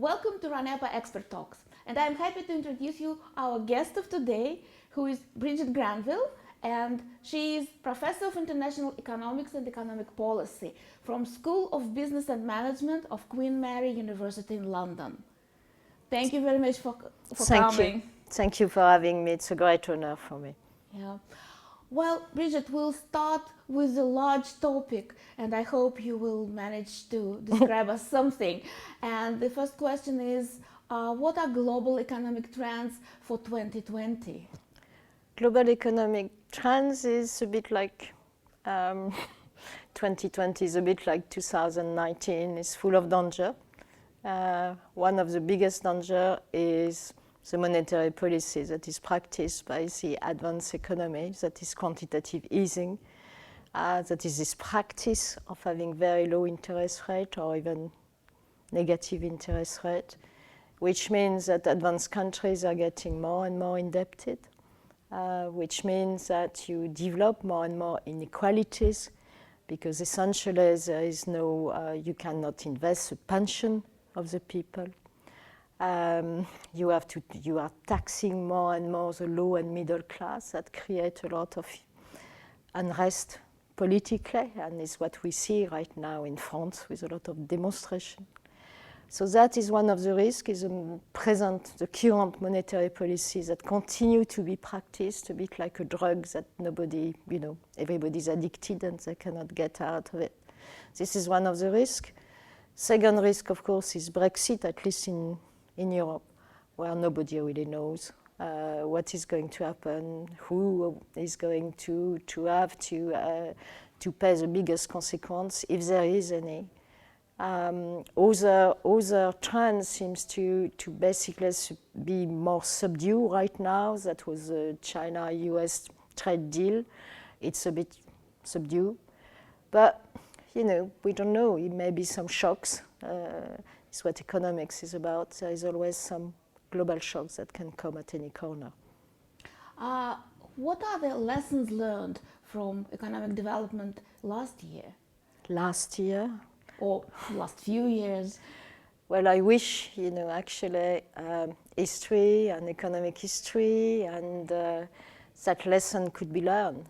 welcome to RANEPA Expert Talks, and I'm happy to introduce you our guest of today, who is Brigitte Granville, and she is Professor of International Economics and Economic Policy from School of Business and Management of Queen Mary University in London. Thank you very much for coming. Thank you for having me. It's a great honor for me. Yeah. Well, Brigitte, we'll start with a large topic, and I hope you will manage to describe us something. And the first question is, what are global economic trends for 2020? Global economic trends is a bit like 2020 is a bit like 2019. It's full of danger. One of the biggest danger is the monetary policy that is practiced by the advanced economy, that is quantitative easing, that is this practice of having very low interest rate or even negative interest rate, which means that advanced countries are getting more and more indebted, which means that you develop more and more inequalities, because essentially there is no, you cannot invest the pension of the people. You are taxing more and more the low and middle class. That creates a lot of unrest politically, and is what we see right now in France with a lot of demonstration. So that is one of the risks, is the current monetary policies that continue to be practiced, a bit like a drug that everybody's addicted and they cannot get out of it. This is one of the risks. Second risk, of course, is Brexit, at least in Europe, where nobody really knows what is going to happen, who is going to have to pay the biggest consequence, if there is any. Other trends seems to basically be more subdued right now. That was the China-US trade deal. It's a bit subdued, but we don't know. It may be some shocks. It's what economics is about. There is always some global shocks that can come at any corner. What are the lessons learned from economic development last year? Last year? Or last few years? Well, I wish, actually history and economic history and that lesson could be learned.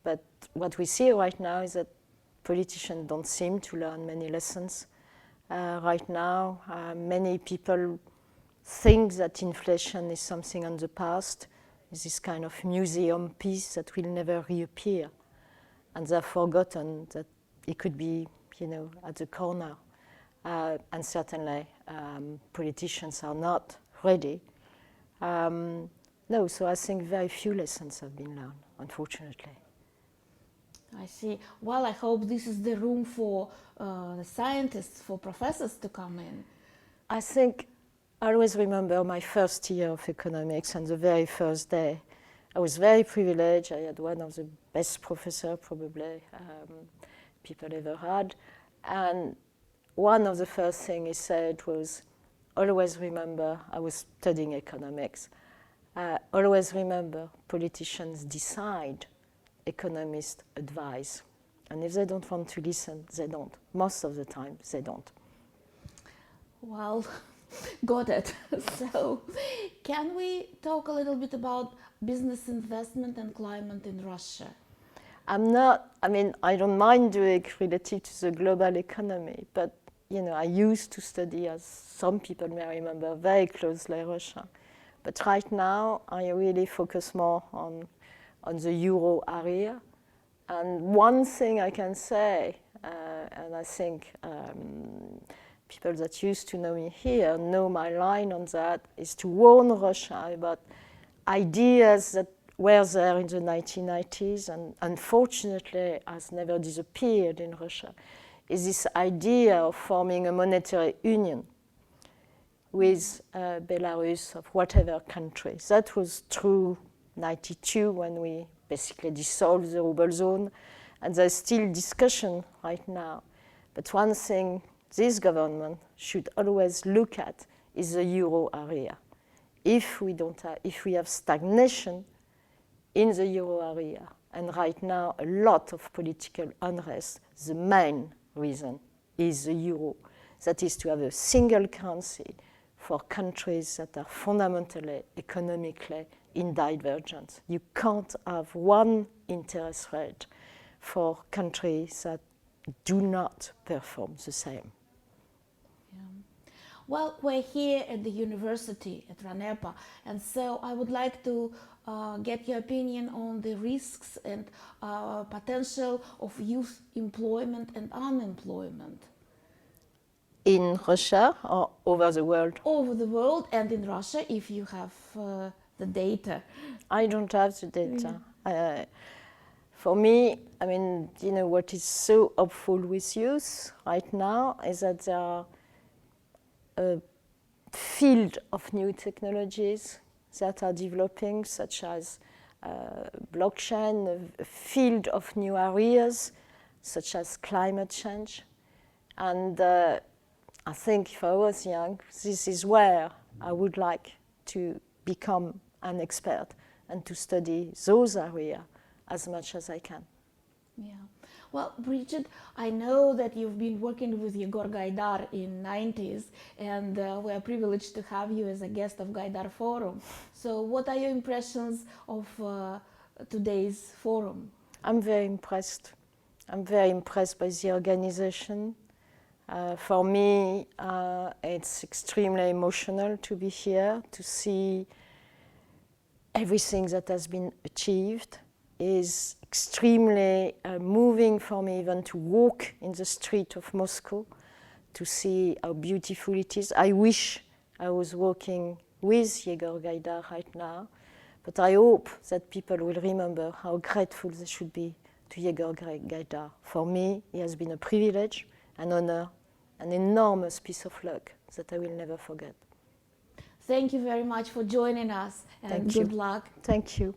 But what we see right now is that politicians don't seem to learn many lessons. Right now, many people think that inflation is something on the past, is this kind of museum piece that will never reappear. And they've forgotten that it could be, at the corner. And certainly, politicians are not ready. No, so I think very few lessons have been learned, unfortunately. I see. Well, I hope this is the room for the scientists, for professors to come in. I think I always remember my first year of economics and the very first day. I was very privileged. I had one of the best professors probably people ever had. And one of the first things he said was, always remember, I was studying economics, always remember politicians decide, economists advise. And if they don't want to listen, they don't. Most of the time, they don't. Well, got it. So, can we talk a little bit about business investment and climate in Russia? I don't mind doing relative to the global economy, but I used to study, as some people may remember, very closely Russia. But right now, I really focus more on the euro area. And one thing I can say, and I think people that used to know me here know my line on that, is to warn Russia about ideas that were there in the 1990s and unfortunately has never disappeared in Russia, is this idea of forming a monetary union with Belarus, of whatever country. That was true in 1992 when we basically dissolved the ruble zone, and there's still discussion right now. But one thing this government should always look at is the euro area. If we have stagnation in the euro area, and right now a lot of political unrest, the main reason is the euro. that is to have a single currency for countries that are fundamentally economically in divergence. You can't have one interest rate for countries that do not perform the same. Yeah. Well, we're here at the university at RANEPA, and so I would like to get your opinion on the risks and potential of youth employment and unemployment. In Russia or over the world? Over the world and in Russia, if you have the data. I don't have the data. For me, I mean, you know, what is so hopeful with youth right now is that there are a field of new technologies that are developing, such as blockchain, a field of new areas, such as climate change. And I think if I was young, this is where I would like to become an expert and to study those areas as much as I can. Yeah. Well, Brigitte, I know that you've been working with Yegor Gaidar in 90s, and we are privileged to have you as a guest of Gaidar Forum. So what are your impressions of today's forum? I'm very impressed. I'm very impressed by the organization. For me, it's extremely emotional to be here, to see everything that has been achieved. Is extremely moving for me even to walk in the street of Moscow, to see how beautiful it is. I wish I was walking with Yegor Gaidar right now, but I hope that people will remember how grateful they should be to Yegor Gaidar. For me, it has been a privilege, an honor, an enormous piece of luck that I will never forget. Thank you very much for joining us, and good luck. Thank you.